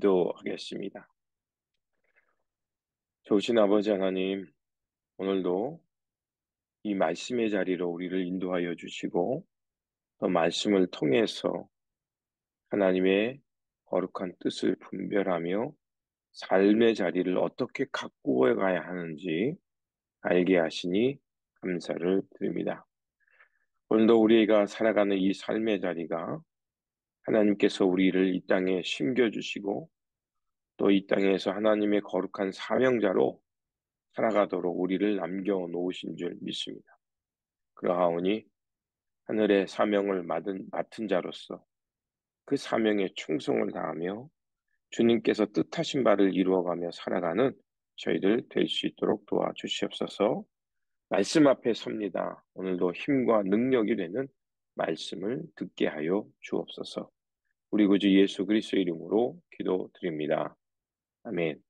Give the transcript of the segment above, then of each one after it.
기도하겠습니다. 좋으신 아버지 하나님, 오늘도 이 말씀의 자리로 우리를 인도하여 주시고, 또 말씀을 통해서 하나님의 거룩한 뜻을 분별하며 삶의 자리를 어떻게 가꾸어 가야 하는지 알게 하시니 감사를 드립니다. 오늘도 우리가 살아가는 이 삶의 자리가 하나님께서 우리를 이 땅에 심겨주시고, 또 이 땅에서 하나님의 거룩한 사명자로 살아가도록 우리를 남겨놓으신 줄 믿습니다. 그러하오니 하늘의 사명을 맡은 자로서 그 사명에 충성을 다하며 주님께서 뜻하신 바를 이루어가며 살아가는 저희들 될 수 있도록 도와주시옵소서. 말씀 앞에 섭니다. 오늘도 힘과 능력이 되는 말씀을 듣게 하여 주옵소서. 우리 구주 예수 그리스도 이름으로 기도드립니다. 아멘.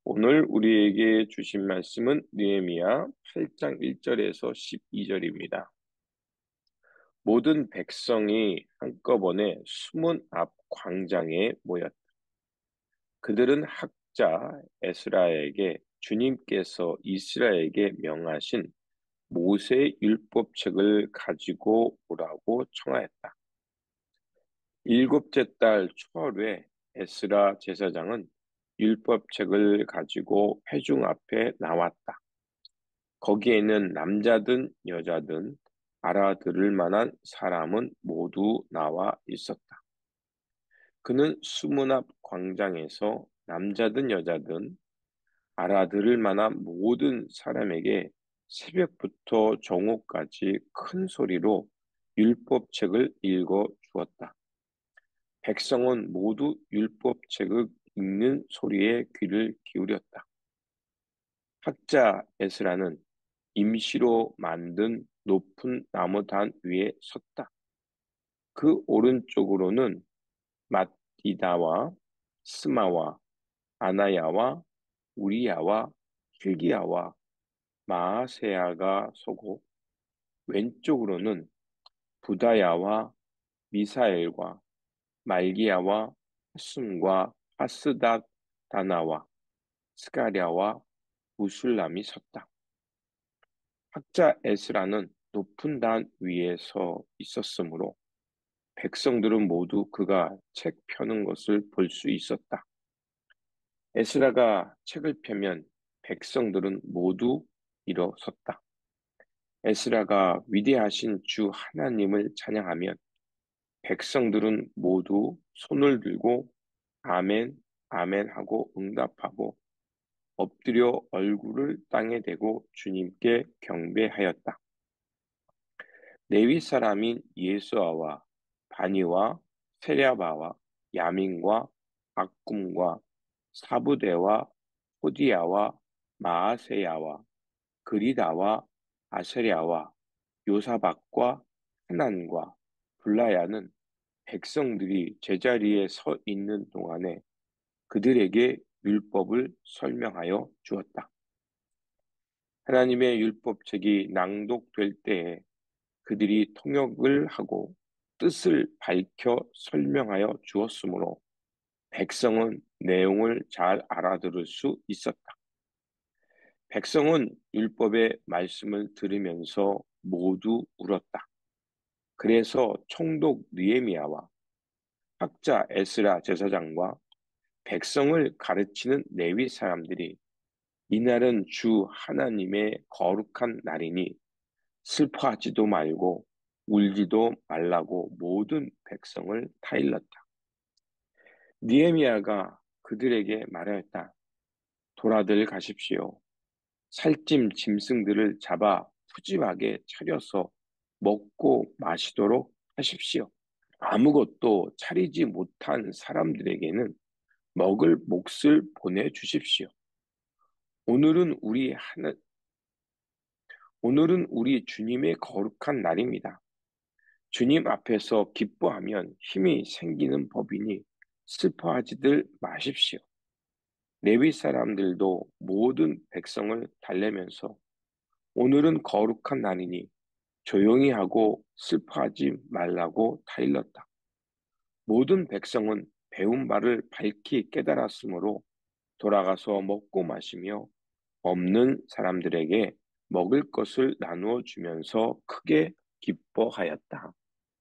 오늘 우리에게 주신 말씀은 느헤미야 8장 1절에서 12절입니다. 모든 백성이 한꺼번에 수문 앞 광장에 모였다. 그들은 학자 에스라에게 주님께서 이스라엘에게 명하신 모세 율법책을 가지고 오라고 청하였다. 일곱째 달 초하루에 에스라 제사장은 율법책을 가지고 회중 앞에 나왔다. 거기에는 남자든 여자든 알아들을 만한 사람은 모두 나와 있었다. 그는 수문 앞 광장에서 남자든 여자든 알아들을 만한 모든 사람에게 새벽부터 정오까지 큰 소리로 율법책을 읽어 주었다. 백성은 모두 율법책을 읽는 소리에 귀를 기울였다. 학자 에스라는 임시로 만든 높은 나무단 위에 섰다. 그 오른쪽으로는 맏디다와 스마와 아나야와 우리야와 힐기야와 마아세야가 서고, 왼쪽으로는 부다야와 미사엘과 말기야와 하순과 하스닥 다나와 스가랴와 무술람이 섰다. 학자 에스라는 높은 단 위에 서 있었으므로 백성들은 모두 그가 책 펴는 것을 볼 수 있었다. 에스라가 책을 펴면 백성들은 모두 일어섰다. 에스라가 위대하신 주 하나님을 찬양하면 백성들은 모두 손을 들고 아멘, 아멘 하고 응답하고 엎드려 얼굴을 땅에 대고 주님께 경배하였다. 레위 사람인 예수아와 바니와 세랴바와 야민과 악굼과 사부대와 호디야와 마아세야와 그리다와 아세랴와 요사박과 하난과 블라야는 백성들이 제자리에 서 있는 동안에 그들에게 율법을 설명하여 주었다. 하나님의 율법책이 낭독될 때에 그들이 통역을 하고 뜻을 밝혀 설명하여 주었으므로 백성은 내용을 잘 알아들을 수 있었다. 백성은 율법의 말씀을 들으면서 모두 울었다. 그래서 총독 느헤미야와 학자 에스라 제사장과 백성을 가르치는 레위 사람들이 이날은 주 하나님의 거룩한 날이니 슬퍼하지도 말고 울지도 말라고 모든 백성을 타일렀다. 느헤미야가 그들에게 말하였다. 돌아들 가십시오. 살찜 짐승들을 잡아 푸짐하게 차려서 먹고 마시도록 하십시오. 아무것도 차리지 못한 사람들에게는 먹을 몫을 보내주십시오. 오늘은 오늘은 우리 주님의 거룩한 날입니다. 주님 앞에서 기뻐하면 힘이 생기는 법이니 슬퍼하지들 마십시오. 레위 사람들도 모든 백성을 달래면서 오늘은 거룩한 날이니 조용히 하고 슬퍼하지 말라고 타일렀다. 모든 백성은 배운 바를 밝히 깨달았으므로 돌아가서 먹고 마시며 없는 사람들에게 먹을 것을 나누어 주면서 크게 기뻐하였다.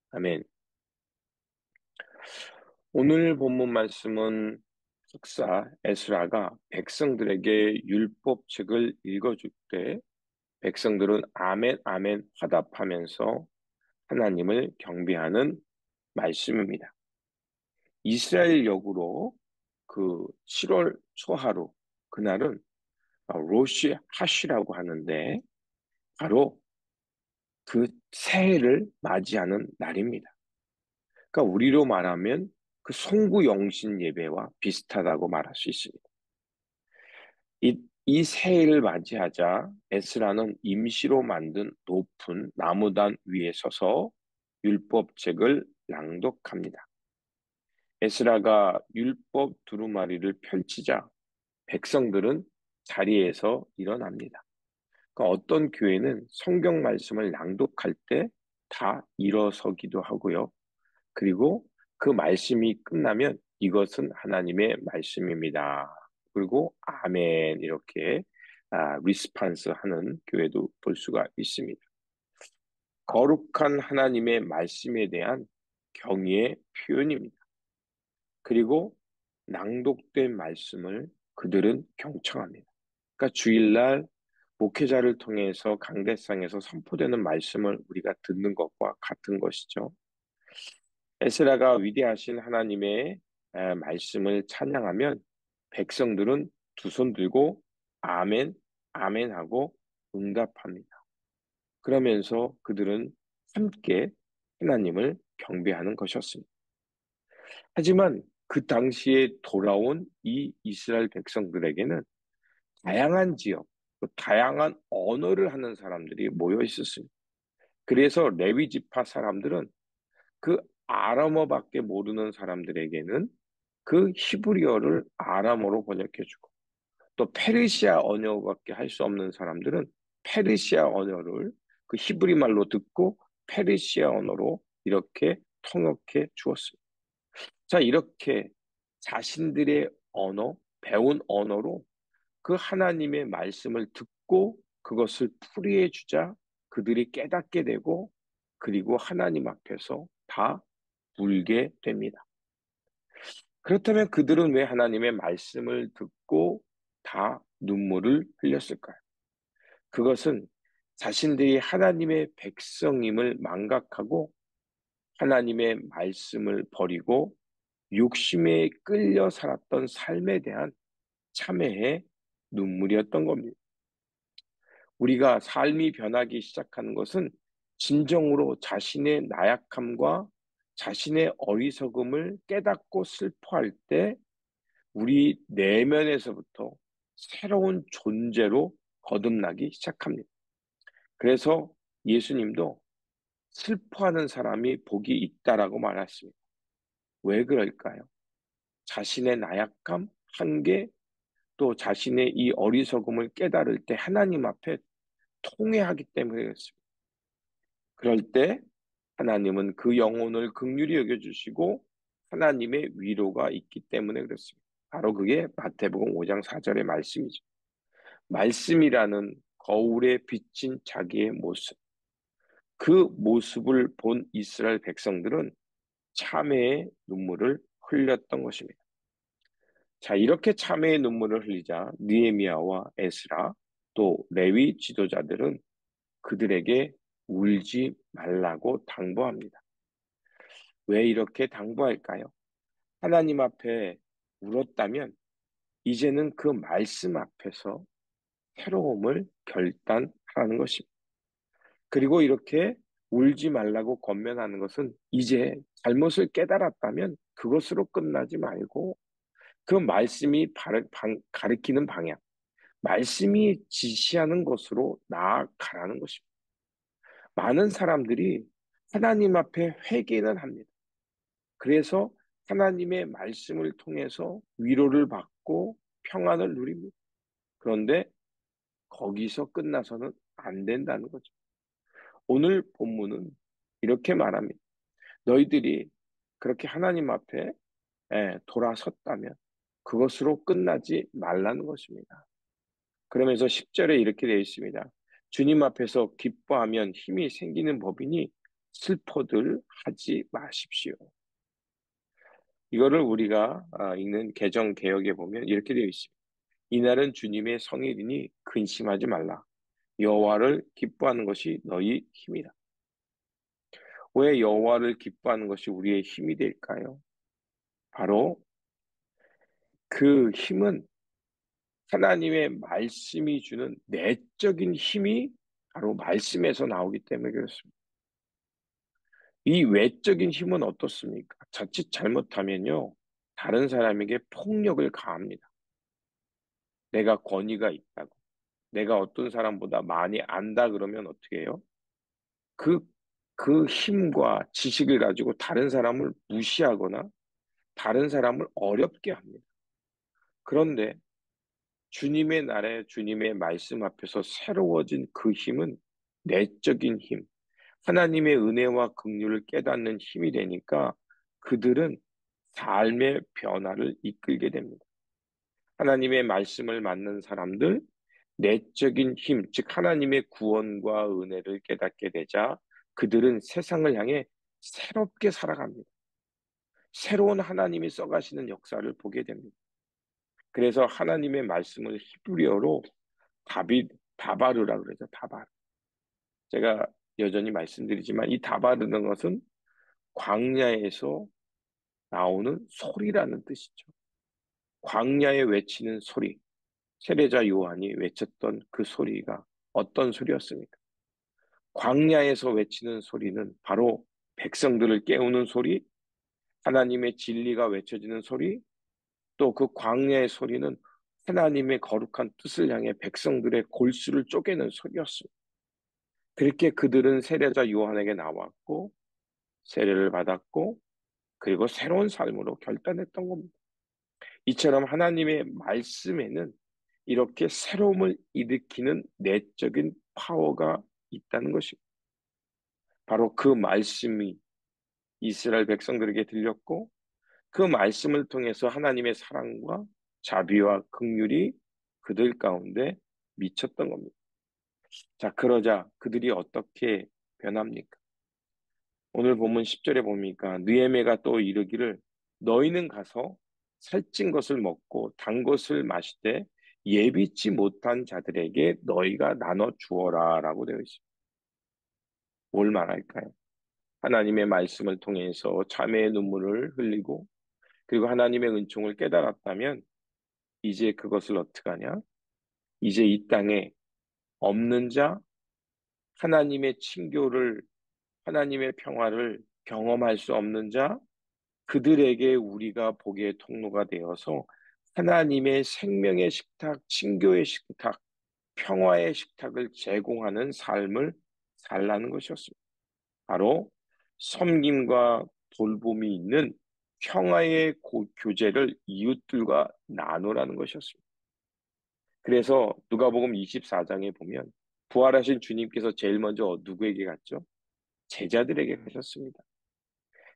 아멘. 오늘 본문 말씀은 석사 에스라가 백성들에게 율법책을 읽어줄 때 백성들은 아멘, 아멘 화답하면서 하나님을 경배하는 말씀입니다. 이스라엘 역으로 그 7월 초하루, 그날은 로시 하시라고 하는데 바로 그 새해를 맞이하는 날입니다. 그러니까 우리로 말하면 그 송구영신 예배와 비슷하다고 말할 수 있습니다. 이 새해를 맞이하자 에스라는 임시로 만든 높은 나무단 위에 서서 율법책을 낭독합니다. 에스라가 율법 두루마리를 펼치자 백성들은 자리에서 일어납니다. 그러니까 어떤 교회는 성경 말씀을 낭독할 때 다 일어서기도 하고요. 그리고 그 말씀이 끝나면 이것은 하나님의 말씀입니다. 그리고 아멘 이렇게 리스판스 하는 교회도 볼 수가 있습니다. 거룩한 하나님의 말씀에 대한 경의의 표현입니다. 그리고 낭독된 말씀을 그들은 경청합니다. 그러니까 주일날 목회자를 통해서 강대상에서 선포되는 말씀을 우리가 듣는 것과 같은 것이죠. 에스라가 위대하신 하나님의 말씀을 찬양하면 백성들은 두 손 들고 아멘, 아멘 하고 응답합니다. 그러면서 그들은 함께 하나님을 경배하는 것이었습니다. 하지만 그 당시에 돌아온 이 이스라엘 백성들에게는 다양한 지역, 또 다양한 언어를 하는 사람들이 모여 있었습니다. 그래서 레위 지파 사람들은 그 아람어밖에 모르는 사람들에게는 그 히브리어를 아람어로 번역해주고 또 페르시아 언어밖에 할 수 없는 사람들은 페르시아 언어를 그 히브리 말로 듣고 페르시아 언어로 이렇게 통역해 주었습니다. 자, 이렇게 자신들의 언어, 배운 언어로 그 하나님의 말씀을 듣고 그것을 풀이해 주자 그들이 깨닫게 되고 그리고 하나님 앞에서 다 울게 됩니다. 그렇다면 그들은 왜 하나님의 말씀을 듣고 다 눈물을 흘렸을까요? 그것은 자신들이 하나님의 백성임을 망각하고 하나님의 말씀을 버리고 욕심에 끌려 살았던 삶에 대한 참회의 눈물이었던 겁니다. 우리가 삶이 변하기 시작하는 것은 진정으로 자신의 나약함과 자신의 어리석음을 깨닫고 슬퍼할 때 우리 내면에서부터 새로운 존재로 거듭나기 시작합니다. 그래서 예수님도 슬퍼하는 사람이 복이 있다라고 말했습니다. 왜 그럴까요? 자신의 나약함, 한계, 또 자신의 이 어리석음을 깨달을 때 하나님 앞에 통회하기 때문에 그렇습니다. 그럴 때 하나님은 그 영혼을 긍휼히 여겨주시고 하나님의 위로가 있기 때문에 그렇습니다. 바로 그게 마태복음 5장 4절의 말씀이죠. 말씀이라는 거울에 비친 자기의 모습. 그 모습을 본 이스라엘 백성들은 참회의 눈물을 흘렸던 것입니다. 자, 이렇게 참회의 눈물을 흘리자 느헤미야와 에스라 또 레위 지도자들은 그들에게 울지 말라고 당부합니다. 왜 이렇게 당부할까요? 하나님 앞에 울었다면 이제는 그 말씀 앞에서 새로움을 결단하라는 것입니다. 그리고 이렇게 울지 말라고 권면하는 것은 이제 잘못을 깨달았다면 그것으로 끝나지 말고 그 말씀이 가리키는 방향, 말씀이 지시하는 것으로 나아가라는 것입니다. 많은 사람들이 하나님 앞에 회개는 합니다. 그래서 하나님의 말씀을 통해서 위로를 받고 평안을 누립니다. 그런데 거기서 끝나서는 안 된다는 거죠. 오늘 본문은 이렇게 말합니다. 너희들이 그렇게 하나님 앞에 돌아섰다면 그것으로 끝나지 말라는 것입니다. 그러면서 10절에 이렇게 되어 있습니다. 주님 앞에서 기뻐하면 힘이 생기는 법이니 슬퍼들 하지 마십시오. 이거를 우리가 읽는 개정 개역에 보면 이렇게 되어 있습니다. 이날은 주님의 성일이니 근심하지 말라. 여호와를 기뻐하는 것이 너희 힘이다. 왜 여호와를 기뻐하는 것이 우리의 힘이 될까요? 바로 그 힘은 하나님의 말씀이 주는 내적인 힘이 바로 말씀에서 나오기 때문에 그렇습니다. 이 외적인 힘은 어떻습니까? 자칫 잘못하면요, 다른 사람에게 폭력을 가합니다. 내가 권위가 있다고. 내가 어떤 사람보다 많이 안다 그러면 어떻게 해요? 그, 그 힘과 지식을 가지고 다른 사람을 무시하거나 다른 사람을 어렵게 합니다. 그런데 주님의 날에 주님의 말씀 앞에서 새로워진 그 힘은 내적인 힘, 하나님의 은혜와 긍휼을 깨닫는 힘이 되니까 그들은 삶의 변화를 이끌게 됩니다. 하나님의 말씀을 맡는 사람들, 내적인 힘, 즉 하나님의 구원과 은혜를 깨닫게 되자 그들은 세상을 향해 새롭게 살아갑니다. 새로운 하나님이 써가시는 역사를 보게 됩니다. 그래서 하나님의 말씀을 히브리어로 다바르라 그러죠. 다바르. 제가 여전히 말씀드리지만 이 다바르는 것은 광야에서 나오는 소리라는 뜻이죠. 광야에 외치는 소리. 세례자 요한이 외쳤던 그 소리가 어떤 소리였습니까? 광야에서 외치는 소리는 바로 백성들을 깨우는 소리, 하나님의 진리가 외쳐지는 소리, 또 그 광야의 소리는 하나님의 거룩한 뜻을 향해 백성들의 골수를 쪼개는 소리였습니다. 그렇게 그들은 세례자 요한에게 나왔고 세례를 받았고 그리고 새로운 삶으로 결단했던 겁니다. 이처럼 하나님의 말씀에는 이렇게 새로움을 일으키는 내적인 파워가 있다는 것입니다. 바로 그 말씀이 이스라엘 백성들에게 들렸고 그 말씀을 통해서 하나님의 사랑과 자비와 긍휼이 그들 가운데 미쳤던 겁니다. 자, 그러자 그들이 어떻게 변합니까? 오늘 본문 10절에 보니까 느헤미야가 또 이르기를 너희는 가서 살찐 것을 먹고 단 것을 마시되 예비치 못한 자들에게 너희가 나눠 주어라라고 되어 있습니다. 뭘 말할까요? 하나님의 말씀을 통해서 참회의 눈물을 흘리고 그리고 하나님의 은총을 깨달았다면 이제 그것을 어떻게 하냐? 이제 이 땅에 없는 자, 하나님의 친교를, 하나님의 평화를 경험할 수 없는 자, 그들에게 우리가 복의 통로가 되어서 하나님의 생명의 식탁, 친교의 식탁, 평화의 식탁을 제공하는 삶을 살라는 것이었습니다. 바로 섬김과 돌봄이 있는 평화의 교제를 이웃들과 나누라는 것이었습니다. 그래서 누가복음 24장에 보면 부활하신 주님께서 제일 먼저 누구에게 갔죠? 제자들에게 가셨습니다.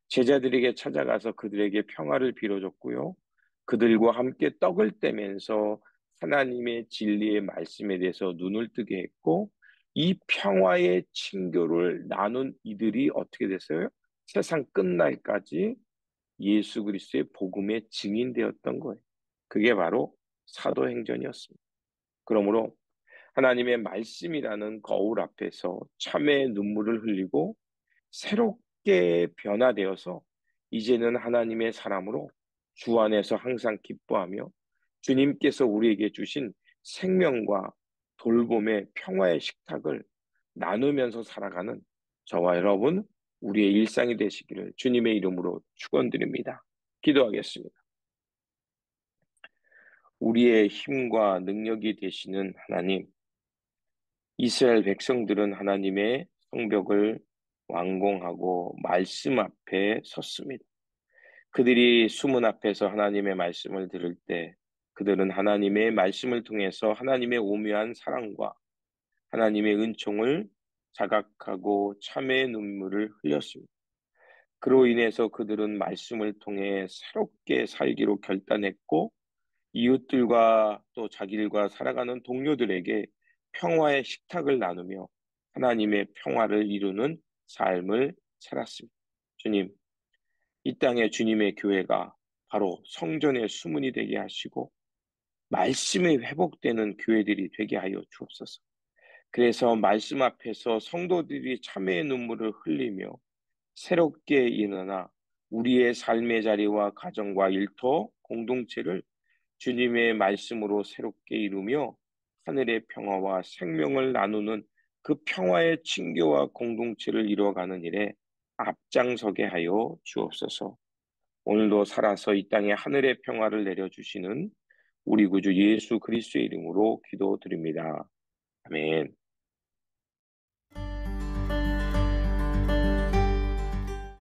제자들에게 찾아가서 그들에게 평화를 빌어줬고요. 그들과 함께 떡을 떼면서 하나님의 진리의 말씀에 대해서 눈을 뜨게 했고, 이 평화의 친교를 나눈 이들이 어떻게 됐어요? 세상 끝날까지 예수 그리스도의 복음의 증인되었던 거예요. 그게 바로 사도행전이었습니다. 그러므로 하나님의 말씀이라는 거울 앞에서 참회의 눈물을 흘리고 새롭게 변화되어서 이제는 하나님의 사람으로 주 안에서 항상 기뻐하며 주님께서 우리에게 주신 생명과 돌봄의 평화의 식탁을 나누면서 살아가는 저와 여러분 우리의 일상이 되시기를 주님의 이름으로 축원드립니다. 기도하겠습니다. 우리의 힘과 능력이 되시는 하나님, 이스라엘 백성들은 하나님의 성벽을 완공하고 말씀 앞에 섰습니다. 그들이 수문 앞에서 하나님의 말씀을 들을 때 그들은 하나님의 말씀을 통해서 하나님의 오묘한 사랑과 하나님의 은총을 자각하고 참회의 눈물을 흘렸습니다. 그로 인해서 그들은 말씀을 통해 새롭게 살기로 결단했고 이웃들과 또 자기들과 살아가는 동료들에게 평화의 식탁을 나누며 하나님의 평화를 이루는 삶을 살았습니다. 주님, 이 땅에 주님의 교회가 바로 성전의 수문이 되게 하시고 말씀이 회복되는 교회들이 되게 하여 주옵소서. 그래서 말씀 앞에서 성도들이 참회의 눈물을 흘리며 새롭게 일어나 우리의 삶의 자리와 가정과 일터, 공동체를 주님의 말씀으로 새롭게 이루며 하늘의 평화와 생명을 나누는 그 평화의 친교와 공동체를 이루어가는 일에 앞장서게 하여 주옵소서. 오늘도 살아서 이 땅에 하늘의 평화를 내려주시는 우리 구주 예수 그리스도의 이름으로 기도드립니다. 아멘.